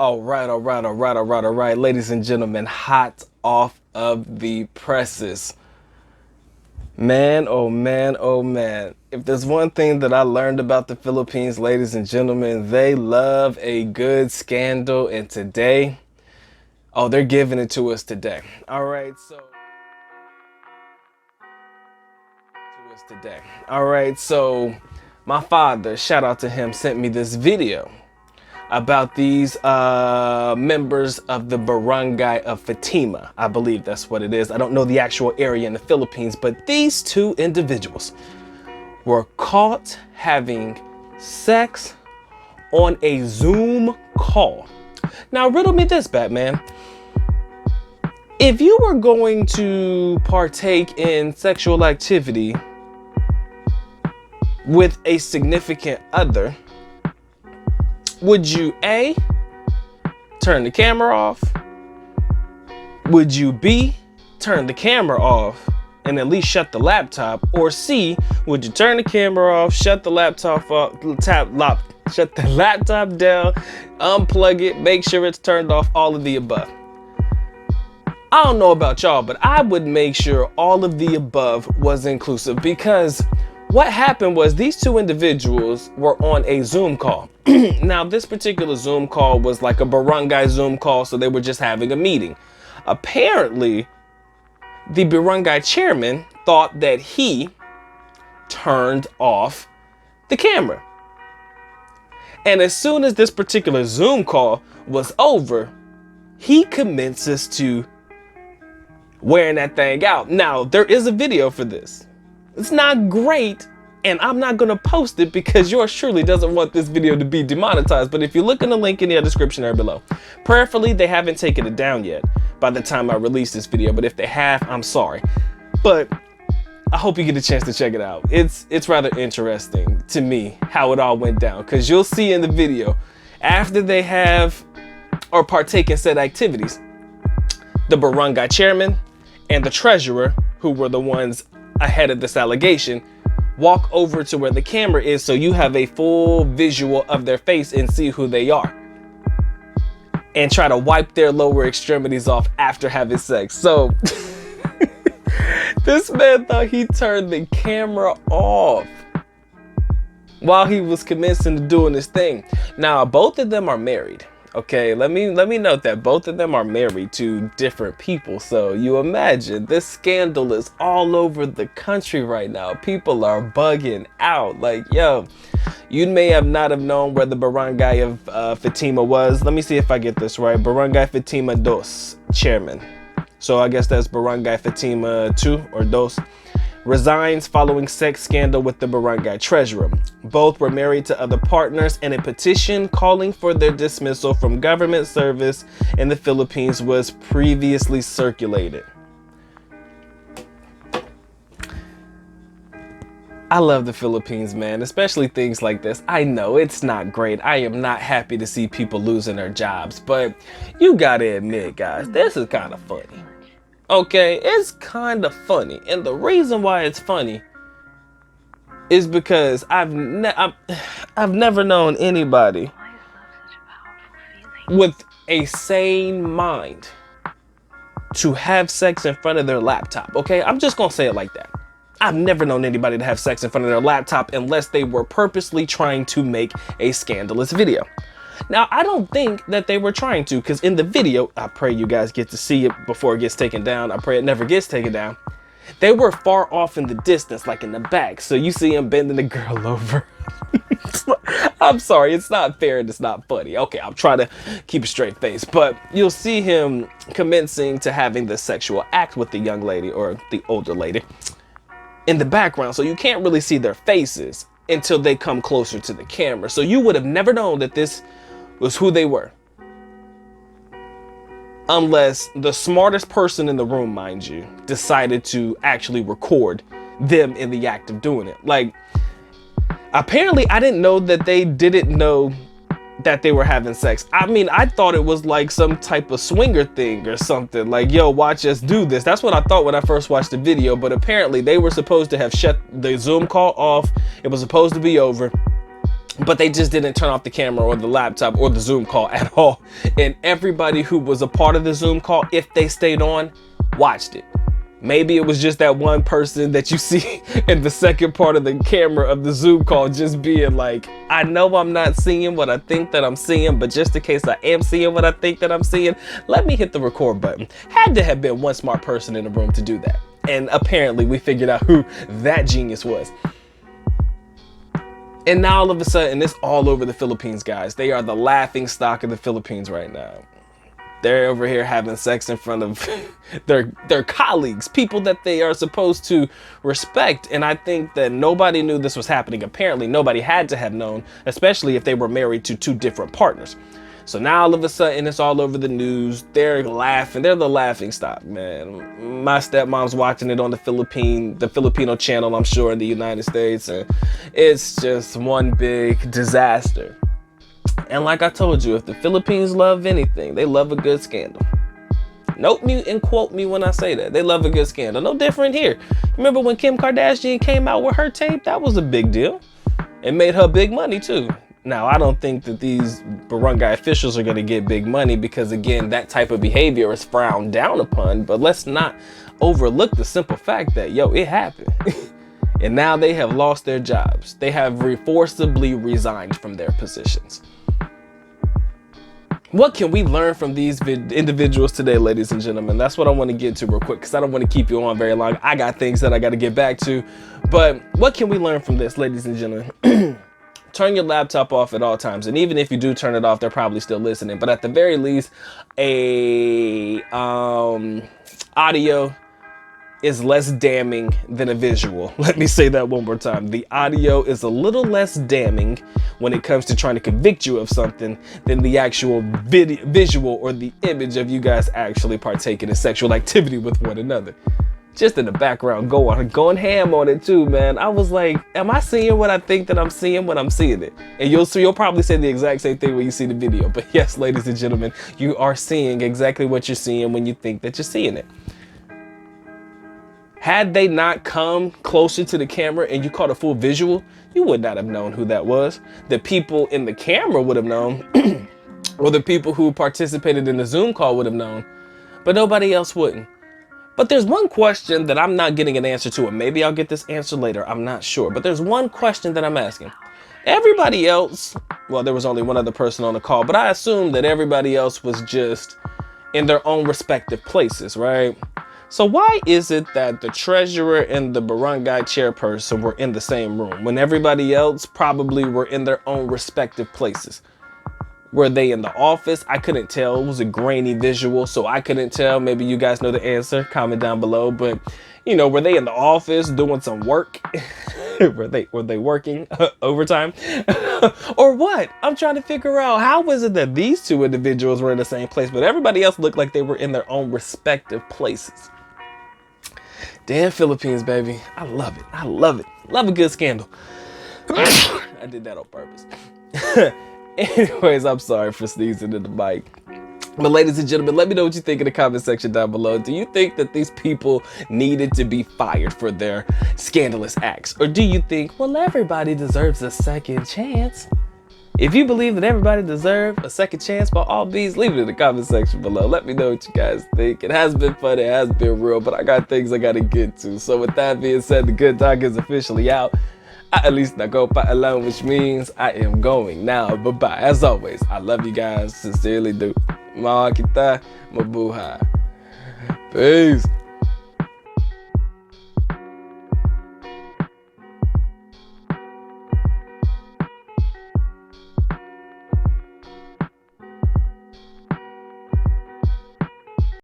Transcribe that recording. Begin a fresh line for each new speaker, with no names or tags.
All right, ladies and gentlemen, hot off of the presses. Man, oh man, oh man. If there's one thing that I learned about the Philippines, ladies and gentlemen, they love a good scandal. And today, they're giving it to us today. All right, so my father, shout out to him, sent me this video about these members of the barangay of Fatima. I believe that's what it is. I don't know the actual area in the Philippines, but these two individuals were caught having sex on a Zoom call. Now, riddle me this, Batman. If you were going to partake in sexual activity with a significant other, would you A, turn the camera off? Would you B, turn the camera off and at least shut the laptop? Or C, would you turn the camera off, shut the laptop off, shut the laptop down, unplug it, make sure it's turned off, all of the above? I don't know about y'all, but I would make sure all of the above was inclusive, because what happened was these two individuals were on a Zoom call. Now, this particular Zoom call was like a barangay Zoom call, so they were just having a meeting. Apparently, the barangay chairman thought that he turned off the camera. And as soon as this particular Zoom call was over, he commences to wearing that thing out. Now, there is a video for this. It's not great, and I'm not gonna post it because yours truly doesn't want this video to be demonetized. But if you look in the link in the description there below, prayerfully they haven't taken it down yet by the time I release this video. But if they have, I'm sorry. But I hope you get a chance to check it out. It's rather interesting to me how it all went down, because you'll see in the video, after they have or partake in said activities, the barangay chairman and the treasurer, who were the ones ahead of this allegation, walk over to where the camera is so you have a full visual of their face and see who they are, and try to wipe their lower extremities off after having sex. So this man thought he turned the camera off while he was commencing to doing this thing. Now, both of them are married. Okay, let me note that both of them are married to different people. So you imagine this scandal is all over the country right now. People are bugging out. Like, yo, you may have not have known where the barangay of Fatima was. Let me see if I get this right. Barangay Fatima Dos chairman. So I guess that's Barangay Fatima 2 or Dos. Resigns following sex scandal with the barangay treasurer. Both were married to other partners, and a petition calling for their dismissal from government service in the Philippines was previously circulated. I love the Philippines, man, especially things like this. I know it's not great. I am not happy to see people losing their jobs, but you gotta admit, guys, this is kind of funny. Okay, it's kind of funny, and the reason why it's funny is because I've never known anybody with a sane mind to have sex in front of their laptop. Okay, I'm just gonna say it like that. I've never known anybody to have sex in front of their laptop unless they were purposely trying to make a scandalous video. Now, I don't think that they were trying to, because in the video, I pray you guys get to see it before it gets taken down. I pray it never gets taken down. They were far off in the distance, like in the back. So you see him bending the girl over. I'm sorry, it's not fair and it's not funny. Okay, I'm trying to keep a straight face. But you'll see him commencing to having the sexual act with the young lady, or the older lady, in the background. So you can't really see their faces until they come closer to the camera. So you would have never known that this was who they were, unless the smartest person in the room, mind you, decided to actually record them in the act of doing it. Like, apparently I didn't know that they didn't know that they were having sex. I mean, I thought it was like some type of swinger thing or something, like, yo, watch us do this. That's what I thought when I first watched the video. But apparently they were supposed to have shut the Zoom call off. It was supposed to be over. but they just didn't turn off the camera or the laptop or the Zoom call at all. And everybody who was a part of the Zoom call, if they stayed on, watched it. Maybe it was just that one person that you see in the second part of the camera of the Zoom call just being like, I know I'm not seeing what I think that I'm seeing, but just in case I am seeing what I think that I'm seeing, let me hit the record button. Had to have been one smart person in the room to do that. And apparently we figured out who that genius was. And now all of a sudden it's all over the Philippines, guys. They are the laughing stock of the Philippines right now. They're over here having sex in front of their colleagues, people that they are supposed to respect. And I think that nobody knew this was happening. Apparently nobody had to have known, especially if they were married to two different partners. So now all of a sudden it's all over the news. They're laughing. They're the laughing stock, man. My stepmom's watching it on the Filipino channel, I'm sure, in the United States. And it's just one big disaster. And like I told you, if the Philippines love anything, they love a good scandal. Note me and quote me when I say that. They love a good scandal. No different here. Remember when Kim Kardashian came out with her tape? That was a big deal. It made her big money too. Now, I don't think that these barangay officials are going to get big money because, again, that type of behavior is frowned down upon. But let's not overlook the simple fact that, yo, it happened. And now they have lost their jobs. They have forcibly resigned from their positions. What can we learn from these individuals today, ladies and gentlemen? That's what I want to get to real quick because I don't want to keep you on very long. I got things that I got to get back to. But what can we learn from this, ladies and gentlemen? Turn your laptop off at all times. And even if you do turn it off, they're probably still listening. But at the very least, audio is less damning than a visual. Let me say that one more time. The audio is a little less damning when it comes to trying to convict you of something than the actual visual or the image of you guys actually partaking in sexual activity with one another. Just in the background, going ham on it too, man. I was like, am I seeing what I think that I'm seeing when I'm seeing it? And you'll probably say the exact same thing when you see the video. But yes, ladies and gentlemen, you are seeing exactly what you're seeing when you think that you're seeing it. Had they not come closer to the camera and you caught a full visual, you would not have known who that was. The people in the camera would have known, or the people who participated in the Zoom call would have known, but nobody else wouldn't. But there's one question that I'm not getting an answer to, and maybe I'll get this answer later, I'm not sure. But there's one question that I'm asking. Everybody else, well, there was only one other person on the call, but I assume that everybody else was just in their own respective places, right? So why is it that the treasurer and the barangay chairperson were in the same room when everybody else probably were in their own respective places? Were they in the office? I couldn't tell. It was a grainy visual, so I couldn't tell. Maybe you guys know the answer. Comment down below. But, you know, were they in the office doing some work? were they working overtime? Or what? I'm trying to figure out, how was it that these two individuals were in the same place, but everybody else looked like they were in their own respective places? Damn Philippines, baby. I love it. I love it. Love a good scandal. I did that on purpose. Anyways, I'm sorry for sneezing in the mic. But ladies and gentlemen, let me know what you think in the comment section down below. Do you think that these people needed to be fired for their scandalous acts? Or do you think, well, everybody deserves a second chance? If you believe that everybody deserves a second chance, by all means, leave it in the comment section below. Let me know what you guys think. It has been fun, it has been real, but I got things I gotta get to. So with that being said, the good talk is officially out. At least I go pa alone, which means I am going now. Bye-bye. As always, I love you guys. Sincerely do. Mahal kita, mabuhay. Peace.